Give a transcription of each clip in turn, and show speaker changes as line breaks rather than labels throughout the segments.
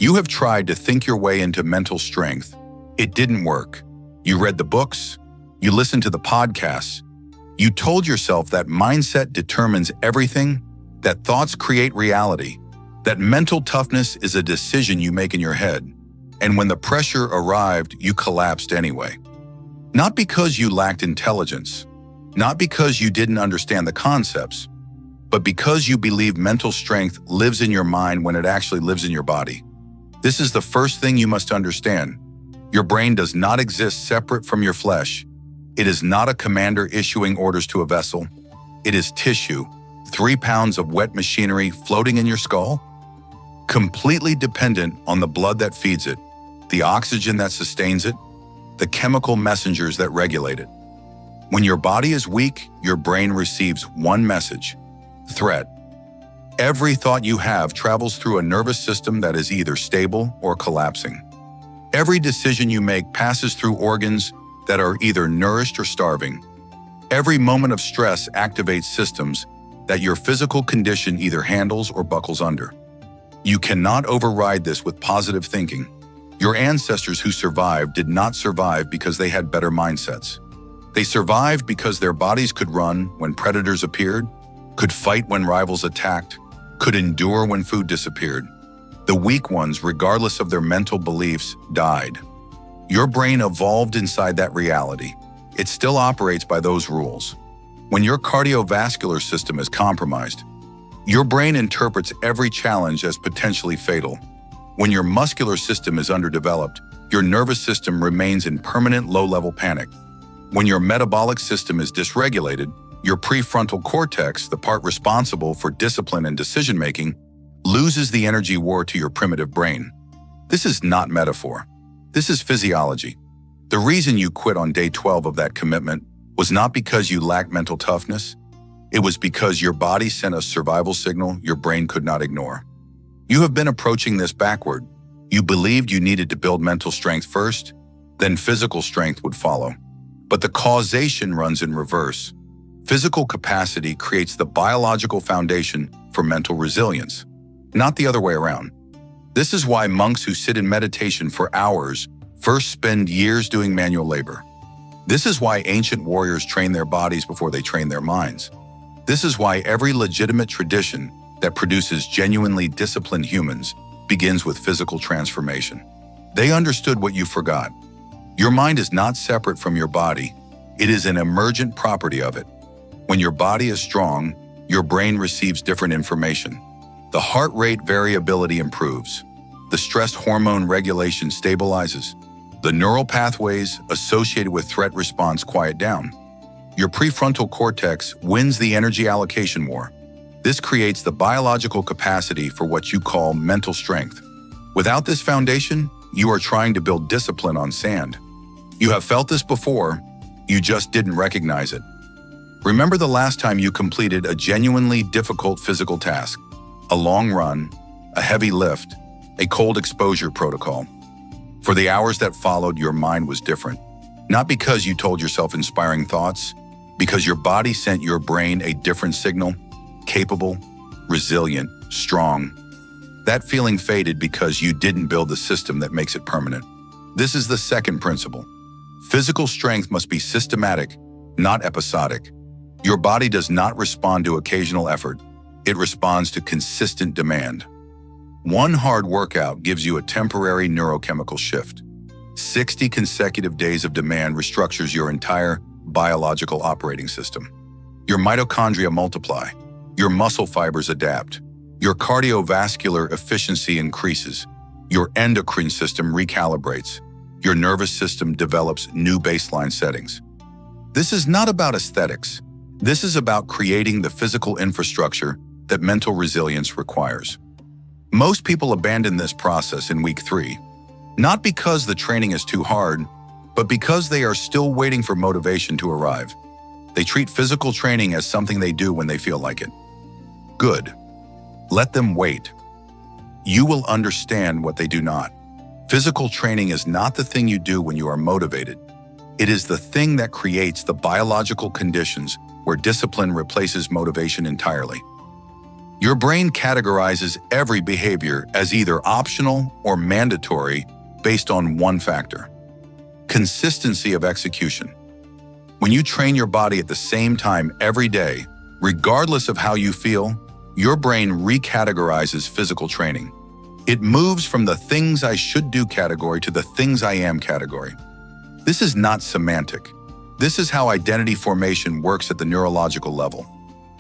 You have tried to think your way into mental strength. It didn't work. You read the books. You listened to the podcasts. You told yourself that mindset determines everything, that thoughts create reality, that mental toughness is a decision you make in your head. And when the pressure arrived, you collapsed anyway. Not because you lacked intelligence, not because you didn't understand the concepts, but because you believe mental strength lives in your mind when it actually lives in your body. This is the first thing you must understand. Your brain does not exist separate from your flesh. It is not a commander issuing orders to a vessel. It is tissue, 3 pounds of wet machinery floating in your skull, completely dependent on the blood that feeds it, the oxygen that sustains it, the chemical messengers that regulate it. When your body is weak, your brain receives one message: threat. Every thought you have travels through a nervous system that is either stable or collapsing. Every decision you make passes through organs that are either nourished or starving. Every moment of stress activates systems that your physical condition either handles or buckles under. You cannot override this with positive thinking. Your ancestors who survived did not survive because they had better mindsets. They survived because their bodies could run when predators appeared, could fight when rivals attacked, could endure when food disappeared. The weak ones, regardless of their mental beliefs, died. Your brain evolved inside that reality. It still operates by those rules. When your cardiovascular system is compromised, your brain interprets every challenge as potentially fatal. When your muscular system is underdeveloped, your nervous system remains in permanent low-level panic. When your metabolic system is dysregulated, your prefrontal cortex, the part responsible for discipline and decision-making, loses the energy war to your primitive brain. This is not metaphor. This is physiology. The reason you quit on day 12 of that commitment was not because you lacked mental toughness. It was because your body sent a survival signal your brain could not ignore. You have been approaching this backward. You believed you needed to build mental strength first, then physical strength would follow. But the causation runs in reverse. Physical capacity creates the biological foundation for mental resilience, not the other way around. This is why monks who sit in meditation for hours first spend years doing manual labor. This is why ancient warriors train their bodies before they train their minds. This is why every legitimate tradition that produces genuinely disciplined humans begins with physical transformation. They understood what you forgot. Your mind is not separate from your body. It is an emergent property of it. When your body is strong, your brain receives different information. The heart rate variability improves. The stress hormone regulation stabilizes. The neural pathways associated with threat response quiet down. Your prefrontal cortex wins the energy allocation war. This creates the biological capacity for what you call mental strength. Without this foundation, you are trying to build discipline on sand. You have felt this before, you just didn't recognize it. Remember the last time you completed a genuinely difficult physical task, a long run, a heavy lift, a cold exposure protocol. For the hours that followed, your mind was different. Not because you told yourself inspiring thoughts, because your body sent your brain a different signal: capable, resilient, strong. That feeling faded because you didn't build the system that makes it permanent. This is the second principle. Physical strength must be systematic, not episodic. Your body does not respond to occasional effort. It responds to consistent demand. One hard workout gives you a temporary neurochemical shift. 60 consecutive days of demand restructures your entire biological operating system. Your mitochondria multiply. Your muscle fibers adapt. Your cardiovascular efficiency increases. Your endocrine system recalibrates. Your nervous system develops new baseline settings. This is not about aesthetics. This is about creating the physical infrastructure that mental resilience requires. Most people abandon this process in week 3, not because the training is too hard, but because they are still waiting for motivation to arrive. They treat physical training as something they do when they feel like it. Good. Let them wait. You will understand what they do not. Physical training is not the thing you do when you are motivated. It is the thing that creates the biological conditions where discipline replaces motivation entirely. Your brain categorizes every behavior as either optional or mandatory based on one factor: consistency of execution. When you train your body at the same time every day, regardless of how you feel, your brain recategorizes physical training. It moves from the things I should do category to the things I am category. This is not semantic. This is how identity formation works at the neurological level.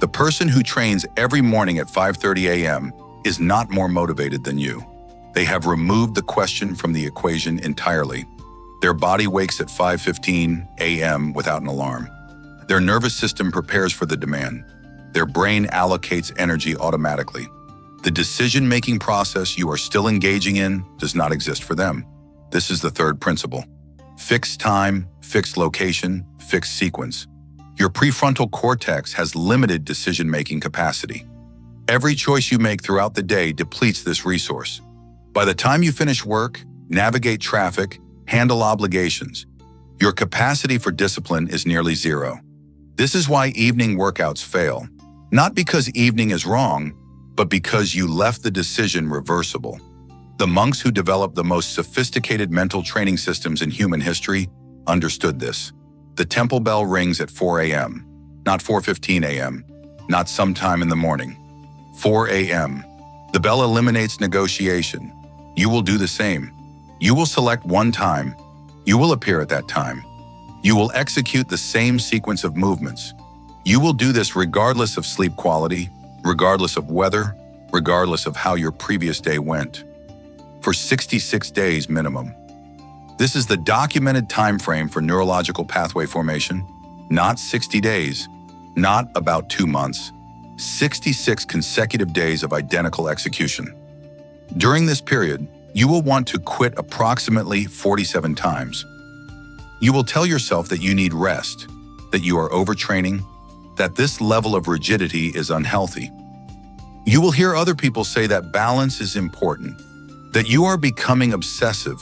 The person who trains every morning at 5:30 a.m. is not more motivated than you. They have removed the question from the equation entirely. Their body wakes at 5:15 a.m. without an alarm. Their nervous system prepares for the demand. Their brain allocates energy automatically. The decision-making process you are still engaging in does not exist for them. This is the third principle. Fixed time, fixed location, fixed sequence. Your prefrontal cortex has limited decision-making capacity. Every choice you make throughout the day depletes this resource. By the time you finish work, navigate traffic, handle obligations, your capacity for discipline is nearly zero. This is why evening workouts fail. Not because evening is wrong, but because you left the decision reversible. The monks who developed the most sophisticated mental training systems in human history understood this. The temple bell rings at 4 a.m., not 4:15 a.m., not sometime in the morning. 4 a.m. The bell eliminates negotiation. You will do the same. You will select one time. You will appear at that time. You will execute the same sequence of movements. You will do this regardless of sleep quality, regardless of weather, regardless of how your previous day went. For 66 days minimum. This is the documented time frame for neurological pathway formation, not 60 days, not about 2 months, 66 consecutive days of identical execution. During this period, you will want to quit approximately 47 times. You will tell yourself that you need rest, that you are overtraining, that this level of rigidity is unhealthy. You will hear other people say that balance is important, that you are becoming obsessive,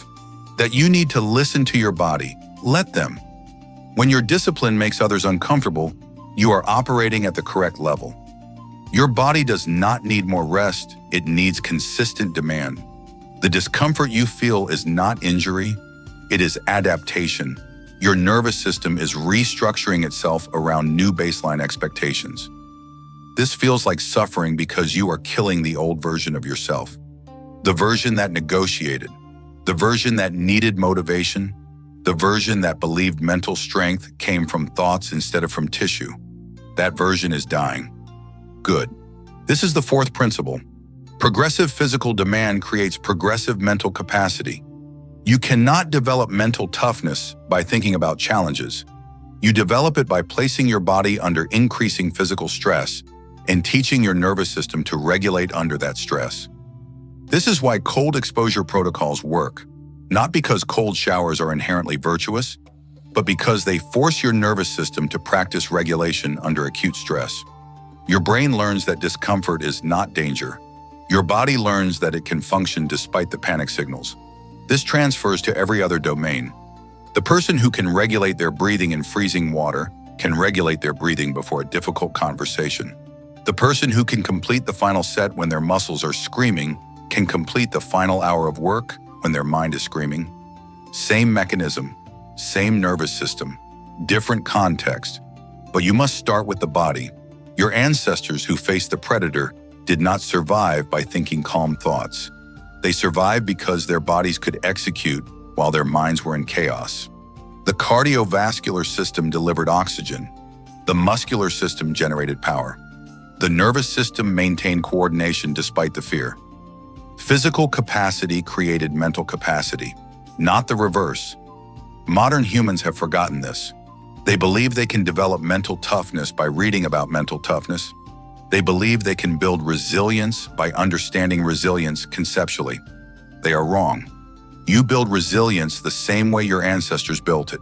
that you need to listen to your body. Let them. When your discipline makes others uncomfortable, you are operating at the correct level. Your body does not need more rest, it needs consistent demand. The discomfort you feel is not injury, it is adaptation. Your nervous system is restructuring itself around new baseline expectations. This feels like suffering because you are killing the old version of yourself. The version that negotiated, the version that needed motivation, the version that believed mental strength came from thoughts instead of from tissue. That version is dying. Good. This is the fourth principle. Progressive physical demand creates progressive mental capacity. You cannot develop mental toughness by thinking about challenges. You develop it by placing your body under increasing physical stress and teaching your nervous system to regulate under that stress. This is why cold exposure protocols work, not because cold showers are inherently virtuous, but because they force your nervous system to practice regulation under acute stress. Your brain learns that discomfort is not danger. Your body learns that it can function despite the panic signals. This transfers to every other domain. The person who can regulate their breathing in freezing water can regulate their breathing before a difficult conversation. The person who can complete the final set when their muscles are screaming can complete the final hour of work when their mind is screaming. Same mechanism, same nervous system, different context, but you must start with the body. Your ancestors who faced the predator did not survive by thinking calm thoughts. They survived because their bodies could execute while their minds were in chaos. The cardiovascular system delivered oxygen. The muscular system generated power. The nervous system maintained coordination despite the fear. Physical capacity created mental capacity, not the reverse. Modern humans have forgotten this. They believe they can develop mental toughness by reading about mental toughness. They believe they can build resilience by understanding resilience conceptually. They are wrong. You build resilience the same way your ancestors built it,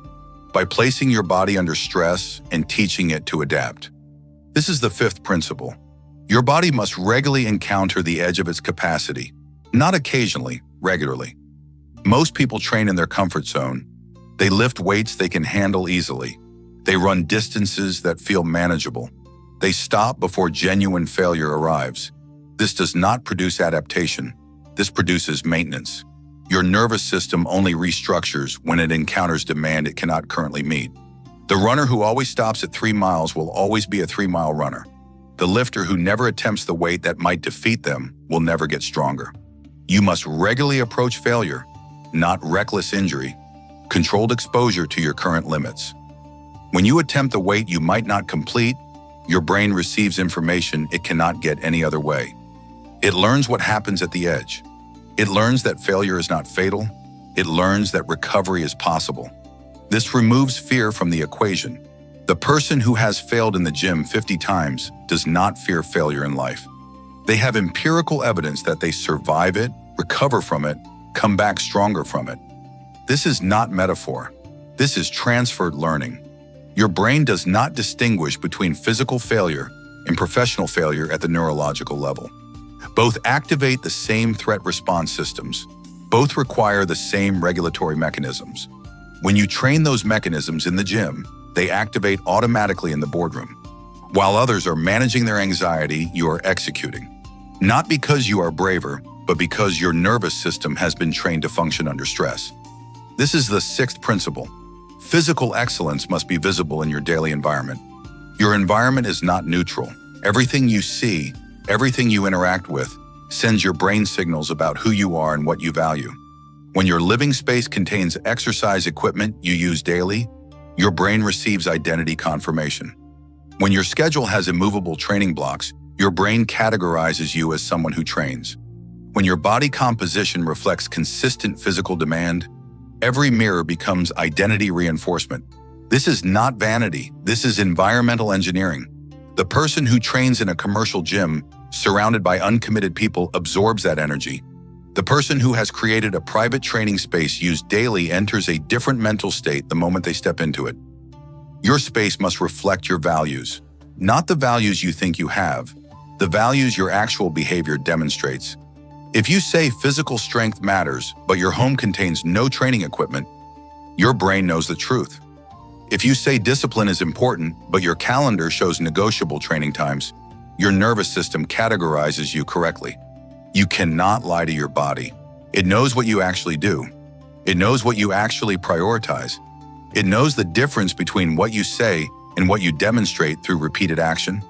by placing your body under stress and teaching it to adapt. This is the fifth principle. Your body must regularly encounter the edge of its capacity, not occasionally, regularly. Most people train in their comfort zone. They lift weights they can handle easily. They run distances that feel manageable. They stop before genuine failure arrives. This does not produce adaptation. This produces maintenance. Your nervous system only restructures when it encounters demand it cannot currently meet. The runner who always stops at 3 miles will always be a 3-mile runner. The lifter who never attempts the weight that might defeat them will never get stronger. You must regularly approach failure, not reckless injury, controlled exposure to your current limits. When you attempt the weight you might not complete, your brain receives information it cannot get any other way. It learns what happens at the edge. It learns that failure is not fatal. It learns that recovery is possible. This removes fear from the equation. The person who has failed in the gym 50 times does not fear failure in life. They have empirical evidence that they survive it, recover from it, come back stronger from it. This is not metaphor. This is transferred learning. Your brain does not distinguish between physical failure and professional failure at the neurological level. Both activate the same threat response systems. Both require the same regulatory mechanisms. When you train those mechanisms in the gym, they activate automatically in the boardroom. While others are managing their anxiety, you are executing. Not because you are braver, but because your nervous system has been trained to function under stress. This is the 6th principle. Physical excellence must be visible in your daily environment. Your environment is not neutral. Everything you see, everything you interact with, sends your brain signals about who you are and what you value. When your living space contains exercise equipment you use daily, your brain receives identity confirmation. When your schedule has immovable training blocks, your brain categorizes you as someone who trains. When your body composition reflects consistent physical demand, every mirror becomes identity reinforcement. This is not vanity. This is environmental engineering. The person who trains in a commercial gym, surrounded by uncommitted people, absorbs that energy. The person who has created a private training space used daily enters a different mental state the moment they step into it. Your space must reflect your values, not the values you think you have, the values your actual behavior demonstrates. If you say physical strength matters, but your home contains no training equipment, your brain knows the truth. If you say discipline is important, but your calendar shows negotiable training times, your nervous system categorizes you correctly. You cannot lie to your body. It knows what you actually do. It knows what you actually prioritize. It knows the difference between what you say and what you demonstrate through repeated action.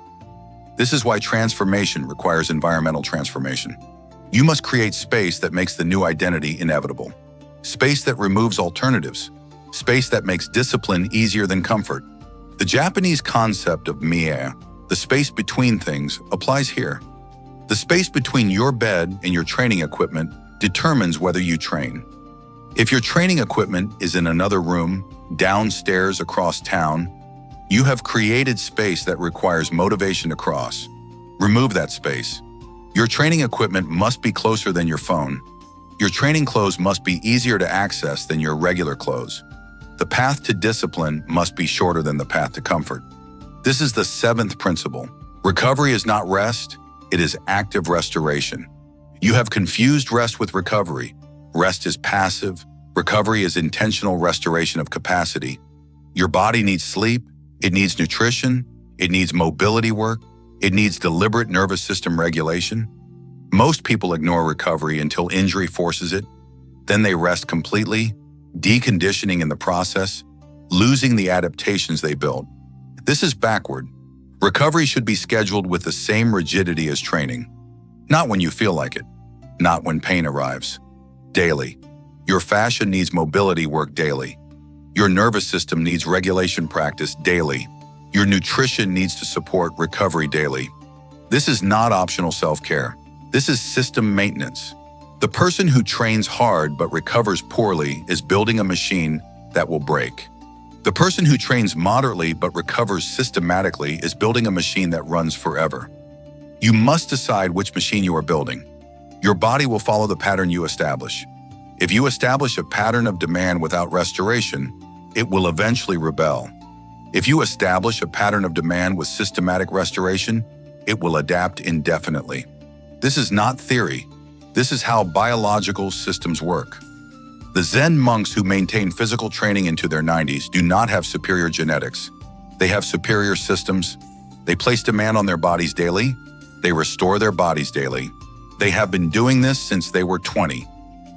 This is why transformation requires environmental transformation. You must create space that makes the new identity inevitable. Space that removes alternatives. Space that makes discipline easier than comfort. The Japanese concept of mie, the space between things, applies here. The space between your bed and your training equipment determines whether you train. If your training equipment is in another room, downstairs across town, you have created space that requires motivation to cross. Remove that space. Your training equipment must be closer than your phone. Your training clothes must be easier to access than your regular clothes. The path to discipline must be shorter than the path to comfort. This is the 7th principle. Recovery is not rest, it is active restoration. You have confused rest with recovery. Rest is passive. Recovery is intentional restoration of capacity. Your body needs sleep. It needs nutrition. It needs mobility work. It needs deliberate nervous system regulation. Most people ignore recovery until injury forces it. Then they rest completely, deconditioning in the process, losing the adaptations they built. This is backward. Recovery should be scheduled with the same rigidity as training. Not when you feel like it. Not when pain arrives. Daily. Your fascia needs mobility work daily. Your nervous system needs regulation practice daily. Your nutrition needs to support recovery daily. This is not optional self-care. This is system maintenance. The person who trains hard but recovers poorly is building a machine that will break. The person who trains moderately but recovers systematically is building a machine that runs forever. You must decide which machine you are building. Your body will follow the pattern you establish. If you establish a pattern of demand without restoration, it will eventually rebel. If you establish a pattern of demand with systematic restoration, it will adapt indefinitely. This is not theory. This is how biological systems work. The Zen monks who maintain physical training into their 90s do not have superior genetics. They have superior systems. They place demand on their bodies daily. They restore their bodies daily. They have been doing this since they were 20.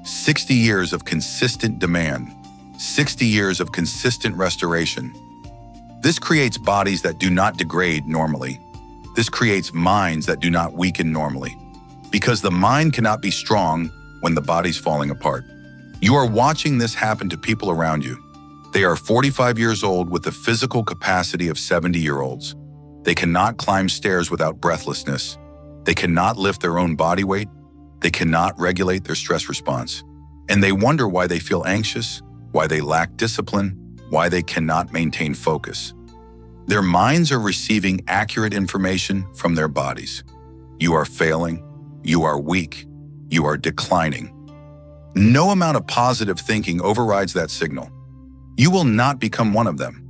60 years of consistent demand. 60 years of consistent restoration. This creates bodies that do not degrade normally. This creates minds that do not weaken normally. Because the mind cannot be strong when the body's falling apart. You are watching this happen to people around you. They are 45 years old with the physical capacity of 70-year-olds. They cannot climb stairs without breathlessness. They cannot lift their own body weight. They cannot regulate their stress response. And they wonder why they feel anxious, why they lack discipline, why they cannot maintain focus. Their minds are receiving accurate information from their bodies. You are failing. You are weak. You are declining. No amount of positive thinking overrides that signal. You will not become one of them.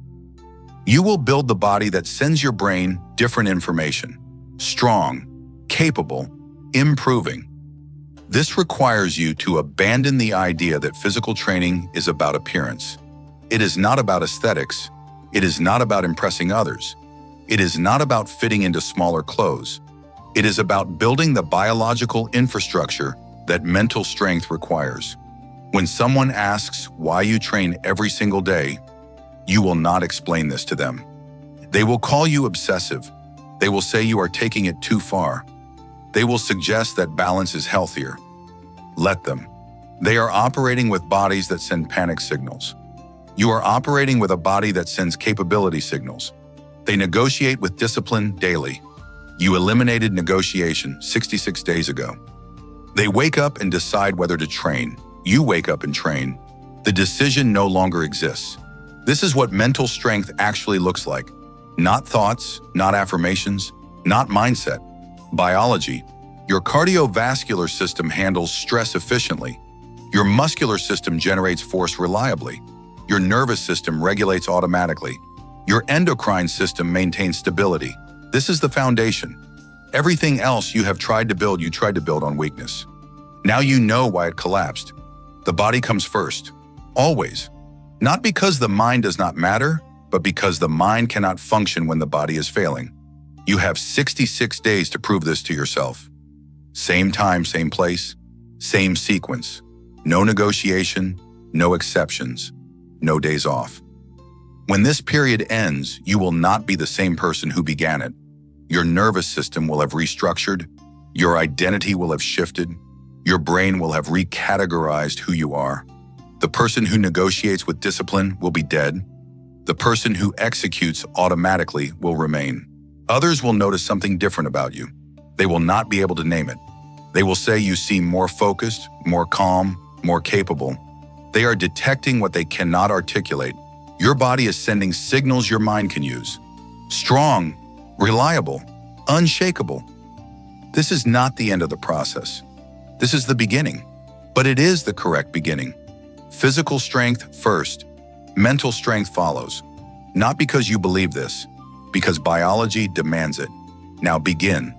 You will build the body that sends your brain different information. Strong, capable, improving. This requires you to abandon the idea that physical training is about appearance. It is not about aesthetics. It is not about impressing others. It is not about fitting into smaller clothes. It is about building the biological infrastructure that mental strength requires. When someone asks why you train every single day, you will not explain this to them. They will call you obsessive. They will say you are taking it too far. They will suggest that balance is healthier. Let them. They are operating with bodies that send panic signals. You are operating with a body that sends capability signals. They negotiate with discipline daily. You eliminated negotiation 66 days ago. They wake up and decide whether to train. You wake up and train. The decision no longer exists. This is what mental strength actually looks like. Not thoughts, not affirmations, not mindset. Biology. Your cardiovascular system handles stress efficiently. Your muscular system generates force reliably. Your nervous system regulates automatically. Your endocrine system maintains stability. This is the foundation. Everything else you have tried to build, you tried to build on weakness. Now you know why it collapsed. The body comes first. Always. Not because the mind does not matter, but because the mind cannot function when the body is failing. You have 66 days to prove this to yourself. Same time, same place, same sequence. No negotiation, no exceptions, no days off. When this period ends, you will not be the same person who began it. Your nervous system will have restructured. Your identity will have shifted. Your brain will have recategorized who you are. The person who negotiates with discipline will be dead. The person who executes automatically will remain. Others will notice something different about you. They will not be able to name it. They will say you seem more focused, more calm, more capable. They are detecting what they cannot articulate. Your body is sending signals your mind can use. Strong, reliable, unshakable. This is not the end of the process. This is the beginning, but it is the correct beginning. Physical strength first, mental strength follows. Not because you believe this, because biology demands it. Now begin.